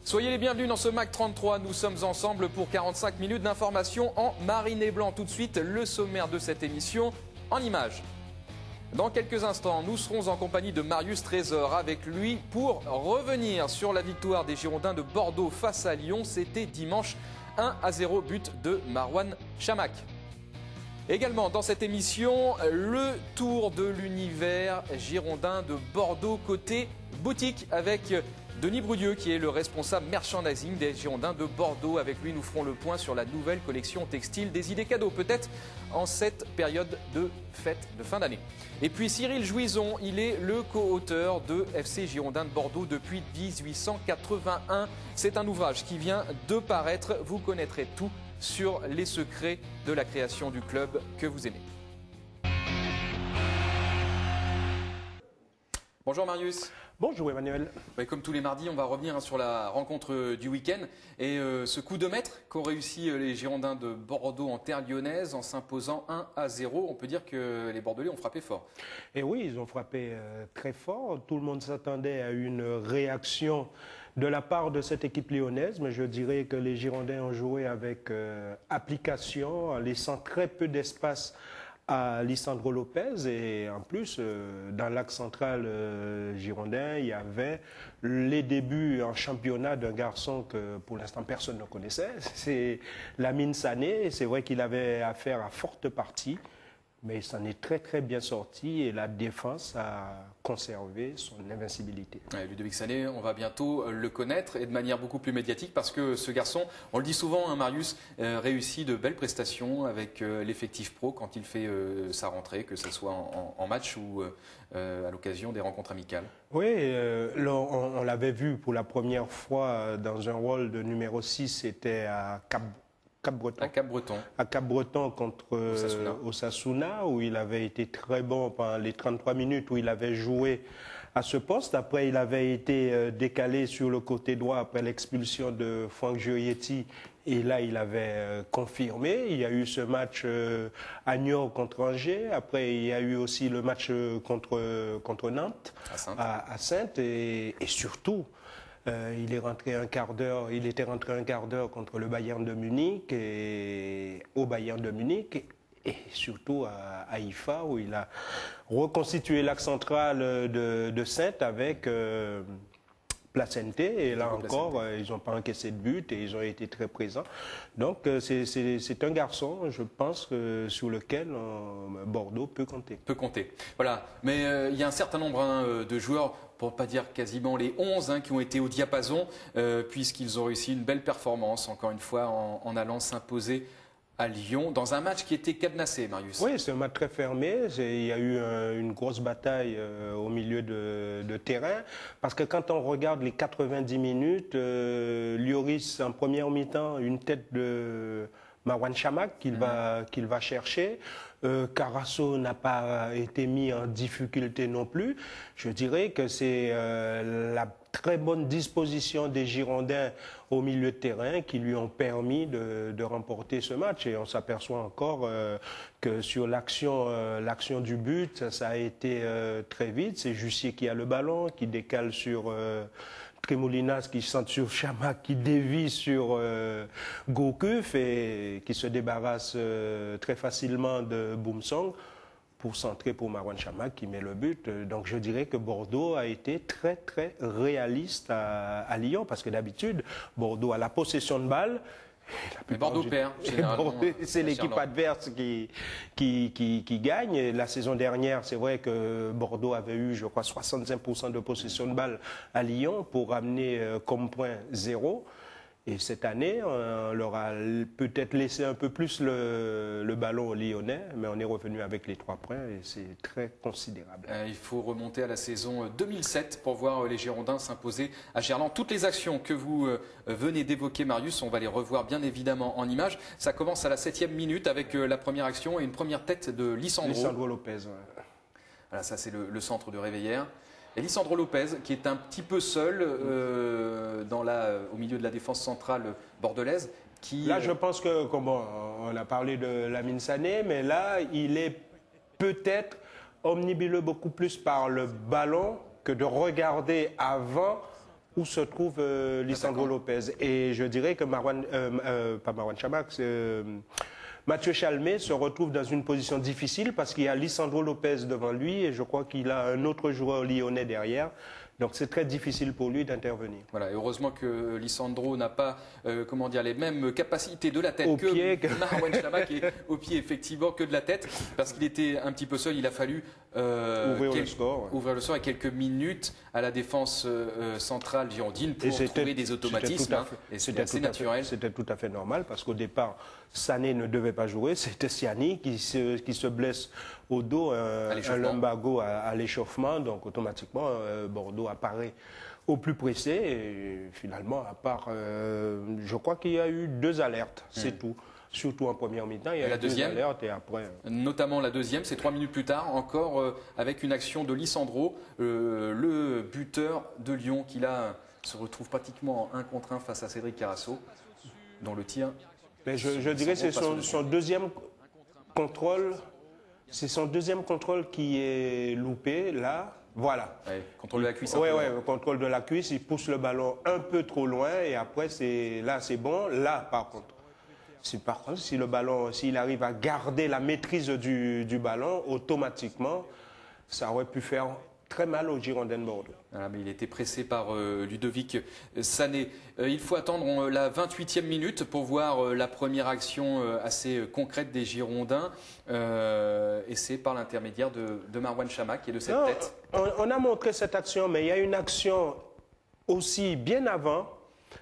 Soyez les bienvenus dans ce MAC 33. Nous sommes ensemble pour 45 minutes d'information en marine et blanc. Tout de suite, le sommaire de cette émission en images. Dans quelques instants, nous serons en compagnie de Marius Trésor avec lui pour revenir sur la victoire des Girondins de Bordeaux face à Lyon. C'était dimanche 1-0, but de Marouane Chamakh. Également dans cette émission, le tour de l'univers girondin de Bordeaux côté boutique avec Denis Brudieu qui est le responsable merchandising des Girondins de Bordeaux. Avec lui, nous ferons le point sur la nouvelle collection textile, des idées cadeaux peut-être en cette période de fête de fin d'année. Et puis Cyril Jouison, il est le co-auteur de FC Girondins de Bordeaux depuis 1881. C'est un ouvrage qui vient de paraître. Vous connaîtrez tout sur les secrets de la création du club que vous aimez. Bonjour Marius. Bonjour Emmanuel. Comme tous les mardis, on va revenir sur la rencontre du week-end et ce coup de maître qu'ont réussi les Girondins de Bordeaux en terre lyonnaise en s'imposant 1-0. On peut dire que les Bordelais ont frappé fort. Et oui, ils ont frappé très fort. Tout le monde s'attendait à une réaction de la part de cette équipe lyonnaise, mais je dirais que les Girondins ont joué avec application, en laissant très peu d'espace à Lisandro Lopez. Et en plus, dans l'axe central girondin, il y avait les débuts en championnat d'un garçon que pour l'instant personne ne connaissait. C'est Lamine Sané. C'est vrai qu'il avait affaire à forte partie, mais il s'en est très très bien sorti et la défense a conservé son invincibilité. Ludovic Sané, on va bientôt le connaître et de manière beaucoup plus médiatique parce que ce garçon, on le dit souvent, Marius, réussit de belles prestations avec l'effectif pro quand il fait sa rentrée, que ce soit en match ou à l'occasion des rencontres amicales. Oui, on l'avait vu pour la première fois dans un rôle de numéro 6, c'était à Cap-Breton. À Cap-Breton contre Osasuna, où il avait été très bon pendant les 33 minutes où il avait joué à ce poste. Après, il avait été décalé sur le côté droit après l'expulsion de Franck Gioietti. Et là, il avait confirmé. Il y a eu ce match à Niort contre Angers. Après, il y a eu aussi le match contre Nantes, à Saintes. Et surtout, il était rentré un quart d'heure contre le Bayern de Munich au Bayern de Munich et surtout à Haïfa où il a reconstitué l'axe central de Saintes avec Placente et là encore ils n'ont pas encaissé de but et ils ont été très présents. Donc c'est un garçon, je pense, sur lequel Bordeaux peut compter. Voilà, mais il y a un certain nombre de joueurs, pour ne pas dire quasiment les 11 qui ont été au diapason, puisqu'ils ont réussi une belle performance, encore une fois, en allant s'imposer à Lyon, dans un match qui était cadenassé, Marius. Oui, c'est un match très fermé. Il y a eu une grosse bataille au milieu de terrain. Parce que quand on regarde les 90 minutes, Lloris, en première mi-temps, une tête de Marouane Chamakh qu'il va chercher. Carasso n'a pas été mis en difficulté non plus. Je dirais que c'est la très bonne disposition des Girondins au milieu de terrain qui lui ont permis de remporter ce match. Et on s'aperçoit encore que sur l'action du but, ça a été très vite. C'est Jussier qui a le ballon, qui décale sur Tremoulinas, qui centre sur Chamakh, qui dévie sur Gourcuff et qui se débarrasse très facilement de Boumsong pour centrer pour Marouane Chamakh qui met le but. Donc je dirais que Bordeaux a été très très réaliste à Lyon parce que d'habitude Bordeaux a la possession de balle. Mais Bordeaux perd. C'est l'équipe adverse qui gagne. La saison dernière, c'est vrai que Bordeaux avait eu, je crois, 65% de possession de balle à Lyon pour ramener comme point 0. Et cette année, on leur a peut-être laissé un peu plus le ballon aux Lyonnais, mais on est revenu avec les 3 points et c'est très considérable. Il faut remonter à la saison 2007 pour voir les Girondins s'imposer à Gerland. Toutes les actions que vous venez d'évoquer, Marius, on va les revoir bien évidemment en images. Ça commence à la 7e minute avec la première action et une première tête de Lisandro Lopez. Ouais. Voilà, ça c'est le centre de Réveillère. Et Lisandro Lopez, qui est un petit peu seul au milieu de la défense centrale bordelaise. Là, je pense que, on a parlé de Lamine Sané, mais là, il est peut-être omnibuleux beaucoup plus par le ballon que de regarder avant où se trouve Lisandro Lopez. Et je dirais que pas Marwan Chamakh, Mathieu Chalmé se retrouve dans une position difficile parce qu'il y a Lisandro Lopez devant lui et je crois qu'il a un autre joueur lyonnais derrière. Donc c'est très difficile pour lui d'intervenir. Voilà, et heureusement que Lisandro n'a pas comment dire, les mêmes capacités de la tête que Marwan Chamakh et au pied effectivement que de la tête parce qu'il était un petit peu seul, il a fallu ouvrir le score et quelques minutes à la défense centrale girondine pour trouver des automatismes. C'était assez naturel. C'était tout à fait normal parce qu'au départ, Sané ne devait pas jouer, c'était Siani qui se blesse au dos, un lumbago à l'échauffement, donc automatiquement Bordeaux apparaît au plus pressé et finalement, à part, je crois qu'il y a eu 2 alertes, c'est tout. Surtout en première mi-temps, il y a eu 2 alertes et après... Notamment la deuxième, c'est 3 minutes plus tard, encore avec une action de Lisandro, le buteur de Lyon qui là se retrouve pratiquement en 1 contre 1 face à Cédric Carasso, dont le tir... Mais je dirais que c'est son deuxième contrôle. C'est son deuxième contrôle qui est loupé, là. Voilà. Ouais, contrôle de la cuisse. Oui, contrôle de la cuisse. Il pousse le ballon un peu trop loin et après, là, c'est bon. Là, par contre, si le ballon, s'il arrive à garder la maîtrise du ballon, automatiquement, ça aurait pu faire très mal aux Girondins de Bordeaux. Voilà, mais il était pressé par Ludovic Sané. Il faut attendre la 28e minute pour voir la première action assez concrète des Girondins. Et c'est par l'intermédiaire de Marwan Chamakh et de cette tête. On a montré cette action, mais il y a une action aussi bien avant.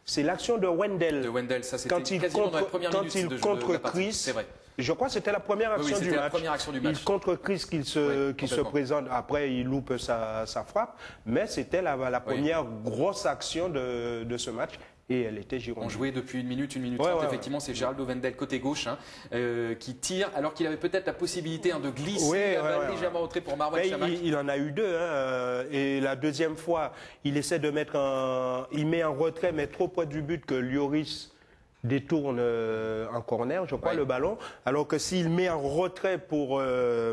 C'est l'action de Wendell. De Wendell, ça c'était quasiment dans la première minute de jeu de la partie. C'est vrai. Je crois que c'était la première action du match. La première action du match. Il contre Chris qui se présente. Après, il loupe sa frappe. Mais c'était la première grosse action de ce match. Et elle était girondine. On jouait depuis 1 minute 30. Effectivement, c'est Geraldo Wendell côté gauche qui tire alors qu'il avait peut-être la possibilité de glisser la balle légèrement au trait pour Marwan Chamakh. Il en a eu 2. Et la deuxième fois, il essaie de mettre il met en retrait, mais trop près du but que Lloris détourne en corner, je crois, le ballon. Alors que s'il met en retrait pour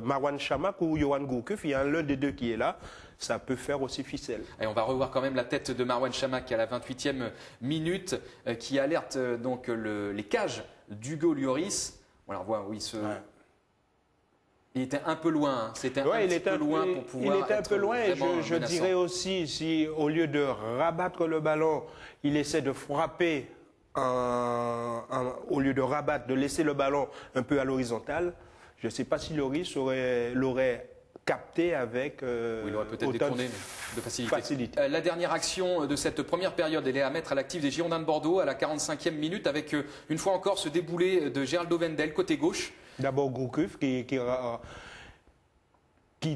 Marwan Chamakh ou Yohan Gourcuff, il y a l'un des deux qui est là, ça peut faire aussi ficelle. Et on va revoir quand même la tête de Marwan Chamakh à la 28e minute qui alerte donc les cages d'Hugo Lloris. On la revoit où il se... Il était un peu loin, c'était un petit peu loin pour pouvoir. Il était un peu loin et je dirais aussi, si au lieu de rabattre le ballon, il essaie de frapper au lieu de rabattre, de laisser le ballon un peu à l'horizontale, je ne sais pas si Lloris l'aurait capté avec il aurait peut-être détourné de facilité. La dernière action de cette première période, elle est à mettre à l'actif des Girondins de Bordeaux à la 45e minute avec une fois encore ce déboulé de Geraldo Wendell côté gauche. D'abord Gourcuff qui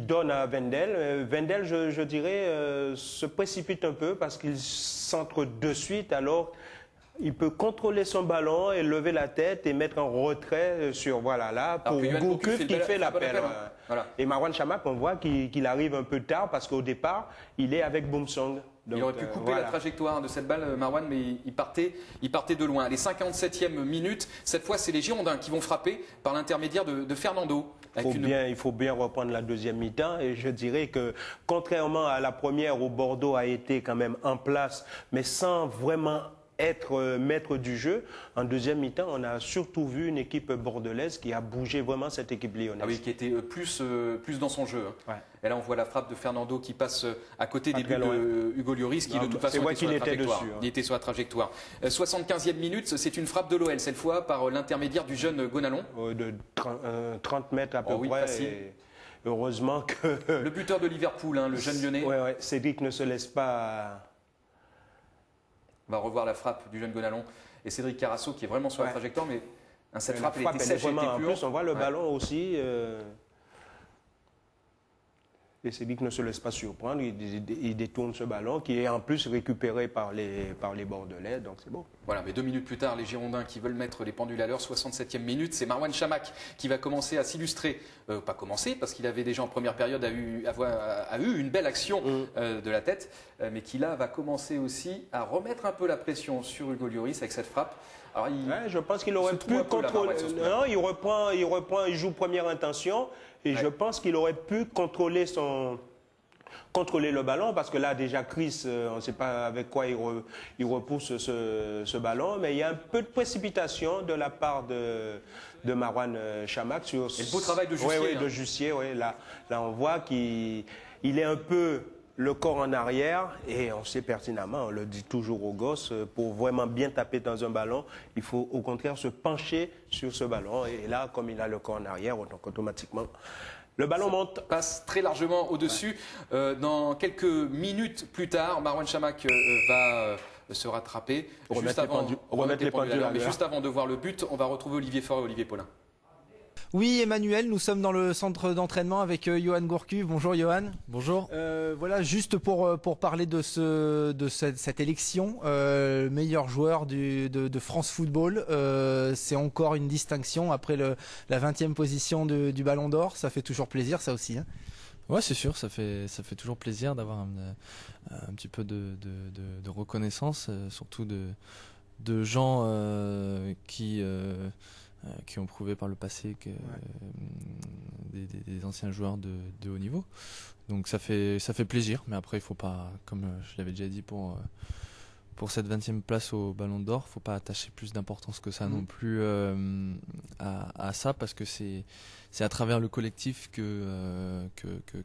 donne à Wendell. Wendell, je dirais, se précipite un peu parce qu'il centre de suite alors il peut contrôler son ballon et lever la tête et mettre en retrait sur, voilà, là, pour Gourcuff qui fait l'appel. Voilà. Et Marwan Chamakh, on voit qu'il arrive un peu tard parce qu'au départ, il est avec Boumsong. Il aurait pu couper la trajectoire de cette balle, Marwan, mais il partait de loin. Les 57e minutes, cette fois, c'est les Girondins qui vont frapper par l'intermédiaire de Fernando. Il faut bien reprendre la deuxième mi-temps et je dirais que contrairement à la première où Bordeaux a été quand même en place, mais sans vraiment être maître du jeu. En deuxième mi-temps, on a surtout vu une équipe bordelaise qui a bougé vraiment cette équipe lyonnaise. Ah oui, qui était plus dans son jeu. Ouais. Et là, on voit la frappe de Fernando qui passe à côté des buts de Hugo Lloris, qui de toute façon était sur la trajectoire. Il était sur la trajectoire. 75e minute, c'est une frappe de l'OL, cette fois par l'intermédiaire du jeune Gonalon. De 30 mètres à peu près. Et heureusement que... Le buteur de Liverpool, le jeune lyonnais. Oui, Cédric ne se laisse pas... On va revoir la frappe du jeune Gonalon et Cédric Carasso qui est vraiment sur la trajectoire, mais cette frappe, elle était sèche, elle était en plus, on voit le ballon aussi. Et Cédric ne se laisse pas surprendre, il détourne ce ballon qui est en plus récupéré par les Bordelais, donc c'est bon. Voilà, mais 2 minutes plus tard, les Girondins qui veulent mettre les pendules à l'heure, 67e minute, c'est Marwan Chamakh qui va commencer à s'illustrer, pas commencer, parce qu'il avait déjà en première période a eu une belle action de la tête, mais qui là va commencer aussi à remettre un peu la pression sur Hugo Lloris avec cette frappe. Alors, je pense qu'il aurait pu contrôler. Non, il reprend, il joue première intention. Et je pense qu'il aurait pu contrôler contrôler le ballon, parce que là, déjà, Chris, on ne sait pas avec quoi il repousse ce ballon, mais il y a un peu de précipitation de la part de Marouane Chamakh sur... Et le beau travail de Jussier. Oui, de Jussier, oui. Là, on voit qu'il est un peu le corps en arrière, et on sait pertinemment, on le dit toujours aux gosses, pour vraiment bien taper dans un ballon, il faut au contraire se pencher sur ce ballon. Et là, comme il a le corps en arrière, donc automatiquement, le ballon monte. Passe très largement au-dessus. Dans quelques minutes plus tard, Marouane Chamakh va se rattraper. Remettre les pendules à l'heure. Mais juste avant de voir le but, on va retrouver Olivier Faure et Olivier Paulin. Oui, Emmanuel, nous sommes dans le centre d'entraînement avec Johan Gourcuff. Bonjour Johan. Bonjour. Voilà, juste pour parler de cette élection, meilleur joueur de France Football, c'est encore une distinction après la 20e position du Ballon d'Or. Ça fait toujours plaisir, ça aussi. Hein. Ouais, c'est sûr, ça fait toujours plaisir d'avoir un petit peu de reconnaissance, surtout de gens qui ont prouvé par le passé que des anciens joueurs de haut niveau. Donc ça fait plaisir, mais après il faut pas, comme je l'avais déjà dit pour cette 20e place au Ballon d'Or, faut pas attacher plus d'importance que ça non plus à ça, parce que c'est à travers le collectif que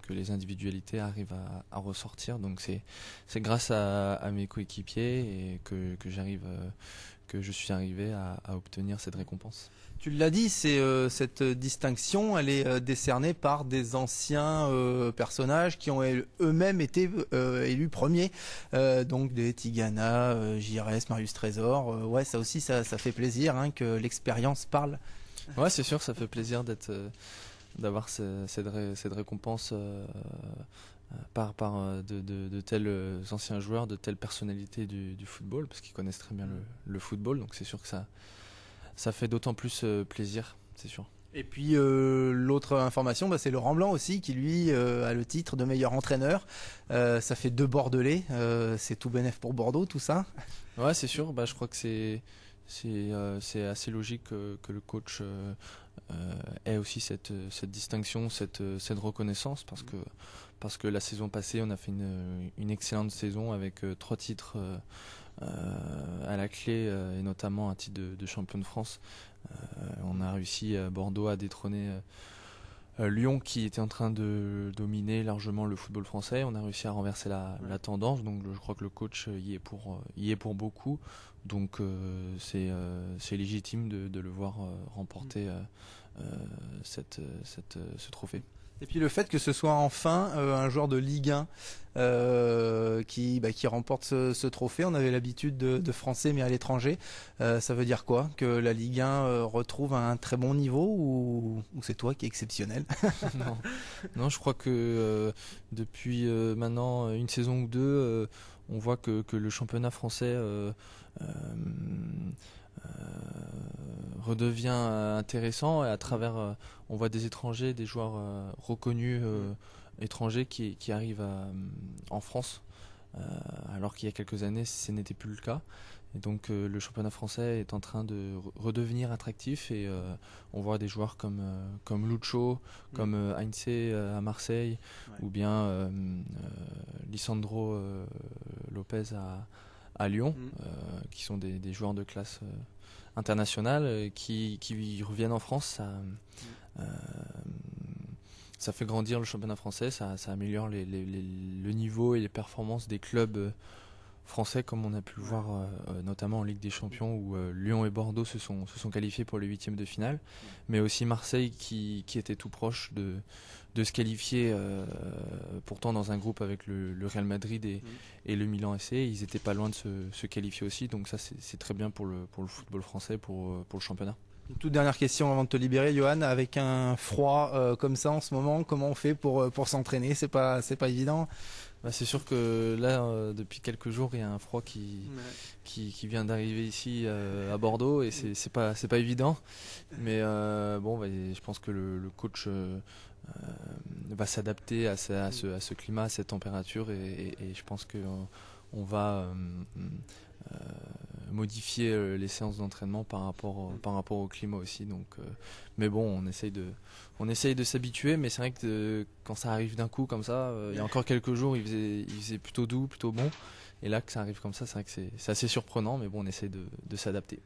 les individualités arrivent à ressortir. Donc c'est grâce à mes coéquipiers et que je suis arrivé à obtenir cette récompense. Tu l'as dit, cette distinction, elle est décernée par des anciens personnages qui ont eux-mêmes été élus premiers, donc des Tigana, Gires, Marius Trésor. Ouais, ça aussi, ça fait plaisir hein, que l'expérience parle. Ouais, c'est sûr, ça fait plaisir d'avoir cette récompense par de tels anciens joueurs, de telles personnalités du football, parce qu'ils connaissent très bien le football. Donc c'est sûr que ça fait d'autant plus plaisir, c'est sûr. Et puis l'autre information, c'est Laurent Blanc aussi, qui lui a le titre de meilleur entraîneur. Ça fait 2 Bordelais, c'est tout bénef pour Bordeaux, tout ça. Ouais, c'est sûr. Je crois que c'est assez logique que le coach ait aussi cette distinction, cette reconnaissance, parce que la saison passée, on a fait une excellente saison avec 3 titres à la clé, et notamment un titre de champion de France. On a réussi à Bordeaux à détrôner Lyon, qui était en train de dominer largement le football français. On a réussi à renverser la tendance, donc je crois que le coach y est pour beaucoup. Donc c'est légitime de le voir remporter ce trophée. Et puis le fait que ce soit enfin un joueur de Ligue 1 qui remporte ce trophée. On avait l'habitude de Français mais à l'étranger. Ça veut dire quoi? Que la Ligue 1 retrouve un très bon niveau, ou c'est toi qui es exceptionnel? Non, je crois que depuis maintenant une saison ou deux, on voit que le championnat français redevient intéressant, et à travers on voit des étrangers, des joueurs reconnus étrangers qui arrivent en France, alors qu'il y a quelques années ce n'était plus le cas. Et donc le championnat français est en train de redevenir attractif, et on voit des joueurs comme Lucho, comme Heinze à Marseille, ou bien Lisandro Lopez à Lyon, qui sont des joueurs de classe internationale qui reviennent en France. Ça fait grandir le championnat français, ça améliore le niveau et les performances des clubs français, comme on a pu le voir notamment en Ligue des Champions, où Lyon et Bordeaux se sont qualifiés pour les 8e de finale, mais aussi Marseille qui était tout proche de se qualifier, pourtant dans un groupe avec le Real Madrid et le Milan AC. Ils étaient pas loin de se qualifier aussi, donc ça c'est très bien pour le football français, pour le championnat. Une toute dernière question avant de te libérer, Johan. Avec un froid comme ça en ce moment, comment on fait pour s'entraîner? C'est pas évident. C'est sûr que là, depuis quelques jours, il y a un froid qui vient d'arriver ici à Bordeaux, et c'est pas évident. Mais je pense que le coach va s'adapter à ce climat, à cette température, et je pense qu'on va modifier les séances d'entraînement par rapport au climat aussi. Donc, mais bon, on essaye de s'habituer, mais c'est vrai que quand ça arrive d'un coup comme ça, il y a encore quelques jours, il faisait plutôt doux, plutôt bon, et là que ça arrive comme ça, c'est vrai que c'est assez surprenant, mais bon, on essaye de s'adapter.